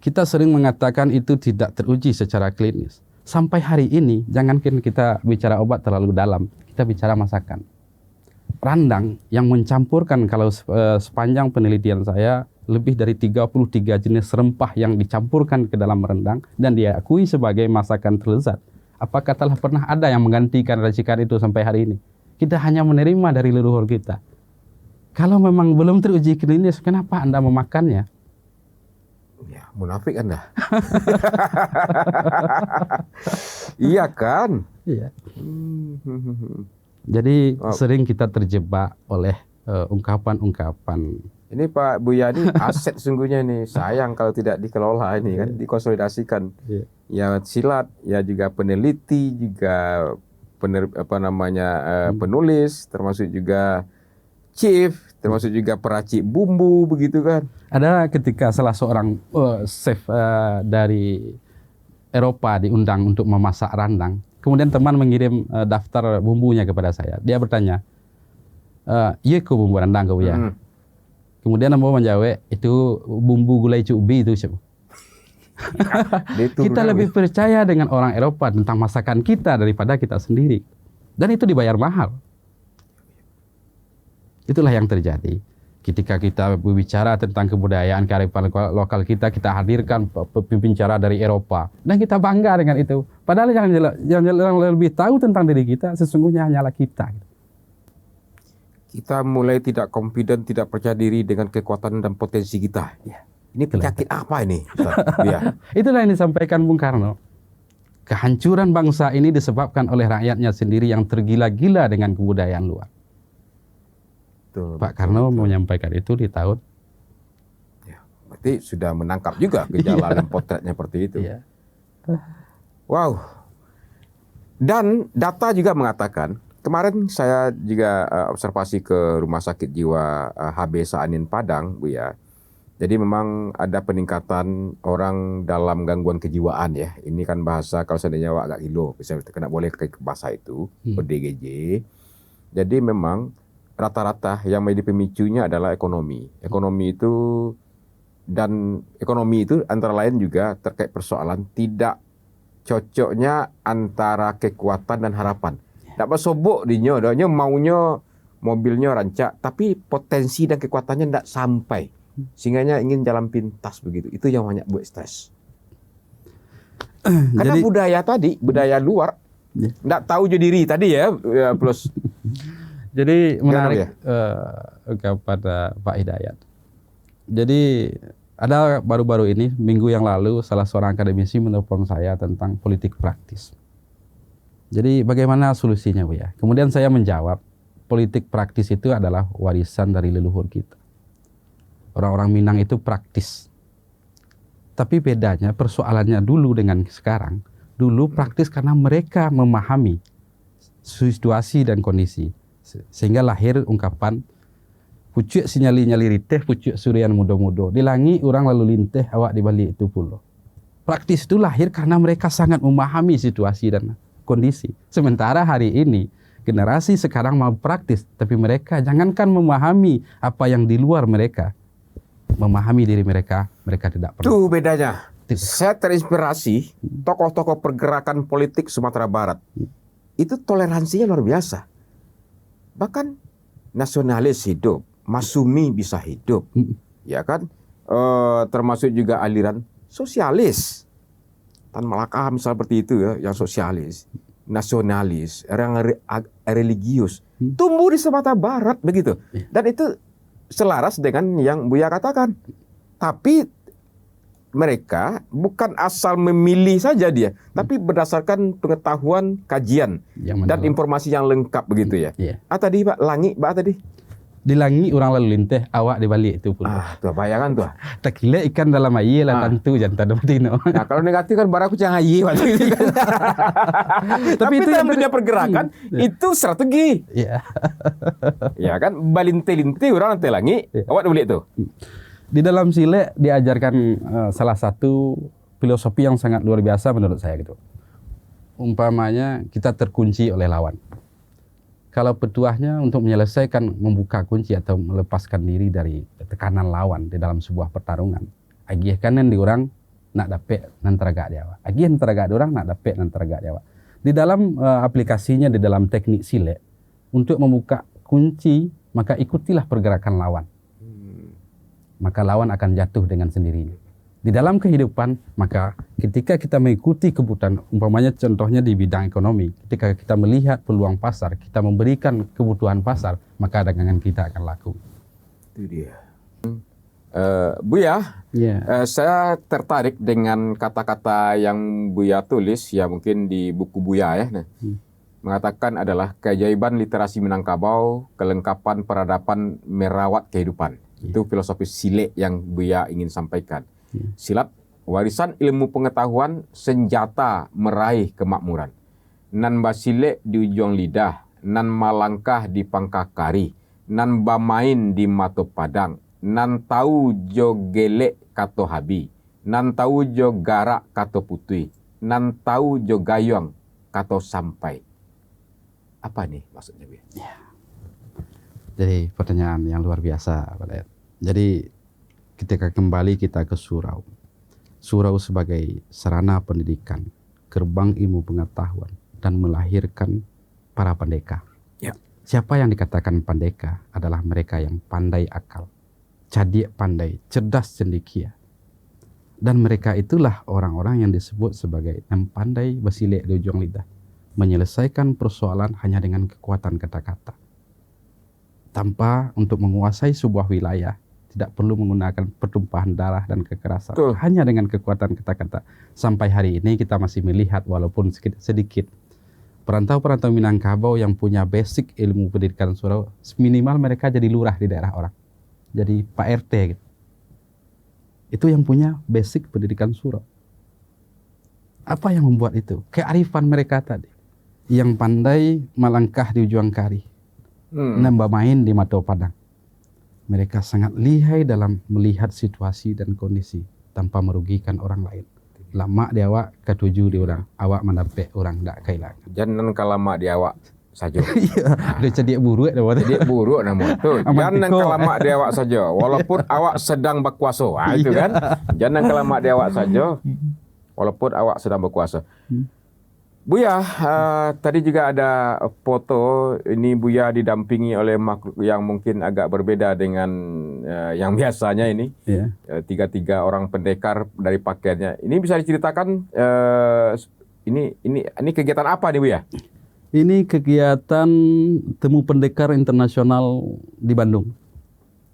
S1: Kita sering mengatakan itu tidak teruji secara klinis. Sampai hari ini, jangankan kita bicara obat terlalu dalam, kita bicara masakan. Randang yang mencampurkan, kalau sepanjang penelitian saya, lebih dari 33 jenis rempah yang dicampurkan ke dalam rendang dan diakui sebagai masakan terlezat. Apakah telah pernah ada yang menggantikan racikan itu sampai hari ini? Kita hanya menerima dari leluhur kita. Kalau memang belum teruji klinis, kenapa Anda memakannya?
S2: Ya, munafik Anda. Iya kan?
S1: Iya. Jadi sering kita terjebak oleh ungkapan-ungkapan.
S2: Ini Pak Buya ini aset sungguhnya nih. Sayang kalau tidak dikelola ini kan, dikonsolidasikan. Ya silat, ya juga peneliti, juga penulis, termasuk juga chief, termasuk juga peracik bumbu begitu kan.
S1: Ada ketika salah seorang chef dari Eropa diundang untuk memasak rendang. Kemudian teman mengirim daftar bumbunya kepada saya. Dia bertanya, iya kok bumbu rendang kau ya? Kemudian Ambo menjawab, itu bumbu gulai cubi itu siapa? Kita lebih percaya dengan orang Eropa tentang masakan kita daripada kita sendiri. Dan itu dibayar mahal. Itulah yang terjadi. Ketika kita berbicara tentang kebudayaan kearifan lokal kita hadirkan pembicara dari Eropa. Dan kita bangga dengan itu. Padahal yang lebih tahu tentang diri kita sesungguhnya hanyalah kita.
S2: Kita mulai tidak confident, tidak percaya diri dengan kekuatan dan potensi kita.
S1: Ya.
S2: Ini penyakit apa ini? Ya.
S1: Itulah yang disampaikan Bung Karno. Kehancuran bangsa ini disebabkan oleh rakyatnya sendiri yang tergila-gila dengan kebudayaan luar. Pak Karno menyampaikan itu di tahun.
S2: Ya, berarti sudah menangkap juga gejala dan potretnya seperti itu.
S1: Ya.
S2: Wow. Dan data juga mengatakan, kemarin saya juga observasi ke Rumah Sakit Jiwa HB Saanin Padang, Bu ya. Jadi memang ada peningkatan orang dalam gangguan kejiwaan ya. Ini kan bahasa kalau seandainya agak gilo, bisa kena boleh ke bahasa itu, ODGJ. Jadi memang rata-rata yang menjadi pemicunya adalah ekonomi. Ekonomi itu antara lain juga terkait persoalan tidak cocoknya antara kekuatan dan harapan. Tak bersobok dinyo, dia maunya mobilnya rancak, tapi potensi dan kekuatannya tidak sampai. Sehingga ingin jalan pintas begitu. Itu yang banyak buat stres. Karena budaya luar, tidak tahu jadi diri tadi ya, plus.
S1: Jadi menarik kepada Pak Hidayat. Jadi ada baru-baru ini, minggu yang lalu, salah seorang akademisi menelpon saya tentang politik praktis. Jadi bagaimana solusinya, Bu ya? Kemudian saya menjawab, politik praktis itu adalah warisan dari leluhur kita. Orang-orang Minang itu praktis. Tapi bedanya persoalannya dulu dengan sekarang. Dulu praktis karena mereka memahami situasi dan kondisi. Sehingga lahir ungkapan pucuk sinyali-nyali riteh, pucuk surian mudo-mudo. Dilangi orang lalu linteh, awak di balik itu pulau. Praktis itu lahir karena mereka sangat memahami situasi dan kondisi. Sementara hari ini generasi sekarang mau praktis, tapi mereka jangankan memahami apa yang di luar mereka, memahami diri mereka, mereka tidak pernah.
S2: Itu bedanya. Saya terinspirasi tokoh-tokoh pergerakan politik Sumatera Barat. Itu toleransinya luar biasa. Bahkan nasionalis hidup, Masumi bisa hidup, ya kan? Termasuk juga aliran sosialis, Tan Malaka misal seperti itu ya, yang sosialis, nasionalis, yang religius, tumbuh di Sumatera Barat begitu, dan itu selaras dengan yang Buya katakan. Tapi mereka bukan asal memilih saja dia, tapi berdasarkan pengetahuan, kajian, dan informasi yang lengkap begitu ya. Tadi Pak, Langi, Pak tadi.
S1: Dilangi orang lalu linteh, awak di balik itu pun.
S2: Tuh bayangan tuh.
S1: Tak kira ikan dalam air lah tentu jantan betina.
S2: Nah, kalau negatif kan baru aku jangan air waktu itu kan. Tapi itu dalam dunia pergerakan itu strategi. Iya. Ya kan, balinte-linte orang nanti langi, awak di balik itu.
S1: Di dalam Sile diajarkan salah satu filosofi yang sangat luar biasa menurut saya gitu. Umpamanya kita terkunci oleh lawan. Kalau petuahnya untuk menyelesaikan membuka kunci atau melepaskan diri dari tekanan lawan di dalam sebuah pertarungan. Agih kanan di orang nak dapet nan teragak Jawa. Agih nan teragak di orang nak dapet nan teragak Jawa. Di dalam aplikasinya di dalam teknik Sile untuk membuka kunci maka ikutilah pergerakan lawan. Maka lawan akan jatuh dengan sendirinya. Di dalam kehidupan, maka ketika kita mengikuti kebutuhan, umpamanya contohnya di bidang ekonomi, ketika kita melihat peluang pasar, kita memberikan kebutuhan pasar, maka dagangan kita akan laku.
S2: Itu dia. Buya, saya tertarik dengan kata-kata yang Buya tulis, ya mungkin di buku Buya ya. Mengatakan adalah keajaiban literasi Minangkabau, kelengkapan peradaban merawat kehidupan. Itu filosofi Sile yang Buya ingin sampaikan. Silat, warisan ilmu pengetahuan, senjata meraih kemakmuran. Nan basile di ujung lidah, nan malangkah di pangkah kari, nan bamain di mato padang, nan tahu jo gelek kato habi, nan tahu jo garak kato putih, nan tahu jo gayong kato sampai. Apa nih maksudnya, Bu?
S1: Jadi pertanyaan yang luar biasa, Pak Dayat. Jadi ketika kembali kita ke surau. Surau sebagai sarana pendidikan, gerbang ilmu pengetahuan, dan melahirkan para pendekar. Siapa yang dikatakan pandeka adalah mereka yang pandai akal, cerdik pandai, cerdas cendekia. Dan mereka itulah orang-orang yang disebut sebagai yang pandai bersilik di ujung lidah, menyelesaikan persoalan hanya dengan kekuatan kata-kata. Tanpa untuk menguasai sebuah wilayah, tidak perlu menggunakan pertumpahan darah dan kekerasan.
S2: Betul.
S1: Hanya dengan kekuatan kata-kata. Sampai hari ini kita masih melihat walaupun sedikit perantau-perantau Minangkabau yang punya basic ilmu pendidikan surau, minimal mereka jadi lurah di daerah orang. Jadi Pak RT gitu. Itu yang punya basic pendidikan surau. Apa yang membuat itu? Kearifan mereka tadi. Yang pandai melangkah di ujung kari. Nambah main di Matau Padang. Mereka sangat lihai dalam melihat situasi dan kondisi tanpa merugikan orang lain. Lama di awak, ketujuh di orang. Awak mendapat orang tak kehilangan.
S2: Jangan kalama di awak saja.
S1: Iya, dia cedik buruk dah.
S2: Cedik buruk nama tu. Jangan kalama di awak saja. Walaupun awak sedang berkuasa. Itu kan. Jangan kalama di awak saja. Walaupun awak sedang berkuasa. Buya, tadi juga ada foto ini Buya didampingi oleh makhluk yang mungkin agak berbeda dengan yang biasanya ini.
S1: Yeah.
S2: Tiga orang pendekar dari pakaiannya. Ini bisa diceritakan ini kegiatan apa nih Buya?
S1: Ini kegiatan Temu Pendekar Internasional di Bandung.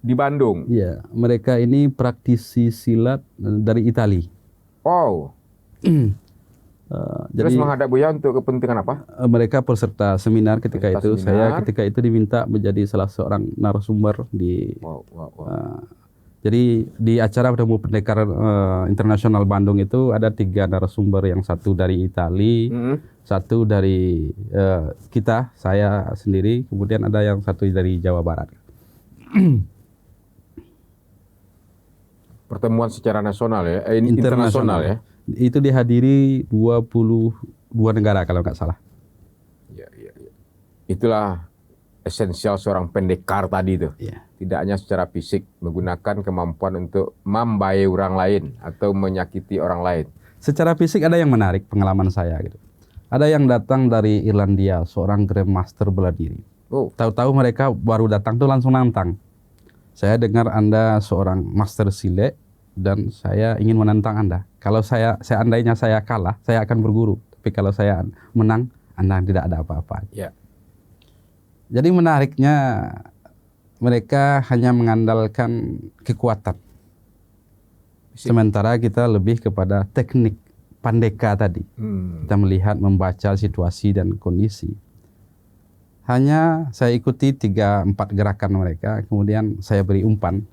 S2: Di Bandung?
S1: Iya, mereka ini praktisi silat dari Italia.
S2: Wow. Terus menghadap Buya untuk kepentingan apa?
S1: Mereka peserta seminar ketika
S2: peserta
S1: itu.
S2: Seminar.
S1: Saya ketika itu diminta menjadi salah seorang narasumber di.
S2: Wow.
S1: Jadi di acara Temu Pendekar Internasional Bandung itu ada 3 narasumber, yang satu dari Italia, satu dari kita, saya sendiri, kemudian ada yang satu dari Jawa Barat.
S2: Pertemuan secara nasional ya, internasional ya.
S1: Itu dihadiri 22 negara kalau nggak salah.
S2: Ya. Itulah esensial seorang pendekar tadi itu.
S1: Ya.
S2: Tidak hanya secara fisik, menggunakan kemampuan untuk membayai orang lain atau menyakiti orang lain.
S1: Secara fisik ada yang menarik pengalaman saya gitu. Ada yang datang dari Irlandia, seorang grandmaster bela diri.
S2: Oh.
S1: Tahu-tahu mereka baru datang tuh langsung nantang. Saya dengar Anda seorang master silat dan saya ingin menantang Anda. Kalau seandainya saya kalah, saya akan berguru. Tapi kalau saya menang, Anda tidak ada apa-apa.
S2: Ya.
S1: Jadi menariknya mereka hanya mengandalkan kekuatan. Sementara kita lebih kepada teknik pandeka tadi. Kita melihat, membaca situasi dan kondisi. Hanya saya ikuti 3-4 gerakan mereka, kemudian saya beri umpan.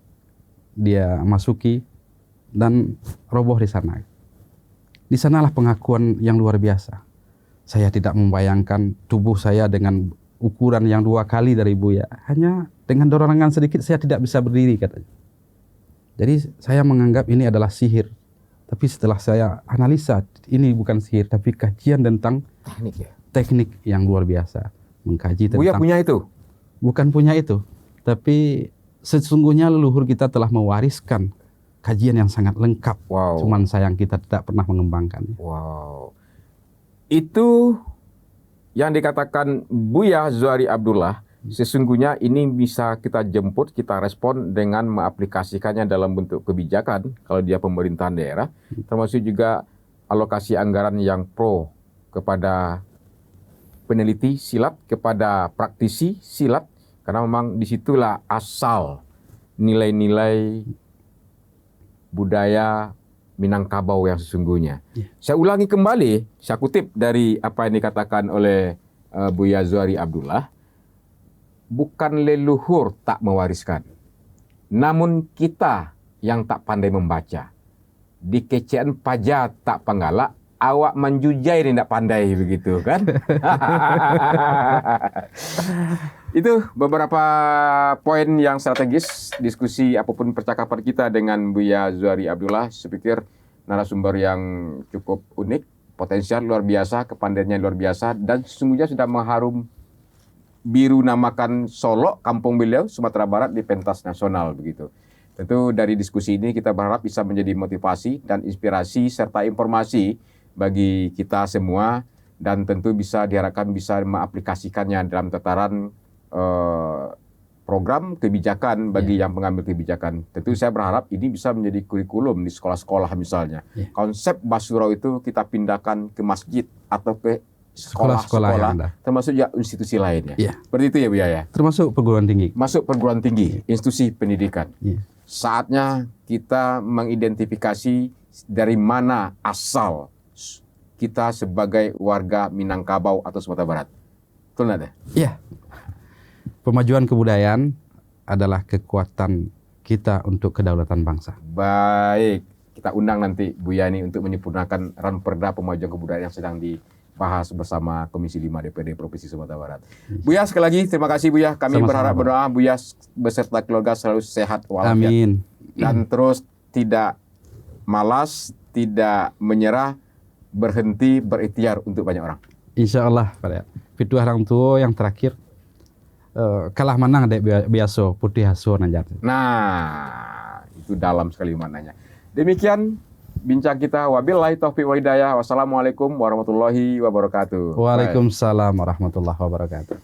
S1: Dia masuki dan roboh di sana. Di sanalah pengakuan yang luar biasa. Saya tidak membayangkan tubuh saya dengan ukuran yang 2 kali dari Buya. Hanya dengan dorongan sedikit saya tidak bisa berdiri katanya. Jadi saya menganggap ini adalah sihir. Tapi setelah saya analisa, ini bukan sihir, tapi kajian tentang teknik yang luar biasa. Mengkaji tentang...
S2: Buya punya itu?
S1: Bukan punya itu. Tapi sesungguhnya leluhur kita telah mewariskan kajian yang sangat lengkap.
S2: Wow.
S1: Cuman sayang kita tidak pernah mengembangkannya.
S2: Wow. Itu yang dikatakan Buya Zuhari Abdullah, sesungguhnya ini bisa kita jemput, kita respon dengan mengaplikasikannya dalam bentuk kebijakan kalau dia pemerintahan daerah, termasuk juga alokasi anggaran yang pro kepada peneliti silat, kepada praktisi silat, karena memang disitulah asal nilai-nilai budaya Minangkabau yang sesungguhnya. Saya ulangi kembali, saya kutip dari apa yang dikatakan oleh Buya Zuhari Abdullah. Bukan leluhur tak mewariskan, namun kita yang tak pandai membaca. Di kecean paja tak penggalak, awak menjujai ni tak pandai begitu kan? Itu beberapa poin yang strategis diskusi apapun percakapan kita dengan Buya Zuhari Abdullah. Saya pikir narasumber yang cukup unik, potensial luar biasa, kepandaiannya luar biasa, dan sesungguhnya sudah mengharum biru namakan Solo, kampung beliau, Sumatera Barat di pentas nasional begitu. Tentu dari diskusi ini kita berharap bisa menjadi motivasi dan inspirasi serta informasi bagi kita semua, dan tentu bisa diharapkan bisa mengaplikasikannya dalam tataran program kebijakan bagi yang pengambil kebijakan. Tentu saya berharap ini bisa menjadi kurikulum di sekolah-sekolah misalnya. Konsep Basurau itu kita pindahkan ke masjid atau ke sekolah-sekolah
S1: yang ada.
S2: termasuk ya institusi lainnya. Seperti itu ya Buya ya.
S1: Termasuk perguruan tinggi.
S2: Masuk perguruan tinggi, institusi pendidikan. Saatnya kita mengidentifikasi dari mana asal kita sebagai warga Minangkabau atau Sumatera Barat. Betul nggak?
S1: Iya. Pemajuan kebudayaan adalah kekuatan kita untuk kedaulatan bangsa.
S2: Baik, kita undang nanti Bu Yani untuk menyempurnakan ranperda pemajuan kebudayaan yang sedang dibahas bersama Komisi 5 DPRD Provinsi Sumatera Barat. Buya, sekali lagi terima kasih Buya. Kami berharap berdoa Buya beserta keluarga selalu sehat walafiat.
S1: Amin.
S2: Dan terus tidak malas, tidak menyerah, berhenti berikhtiar untuk banyak orang.
S1: Insya Allah, Pak. Pitu orang tua yang terakhir kalah menang dek biasa putih hasil nanjar.
S2: Nah, itu dalam sekali maknanya. Demikian bincang kita. Wabillahi taufiq wa hidayah. Wassalamualaikum warahmatullahi wabarakatuh.
S1: Waalaikumsalam warahmatullahi wabarakatuh.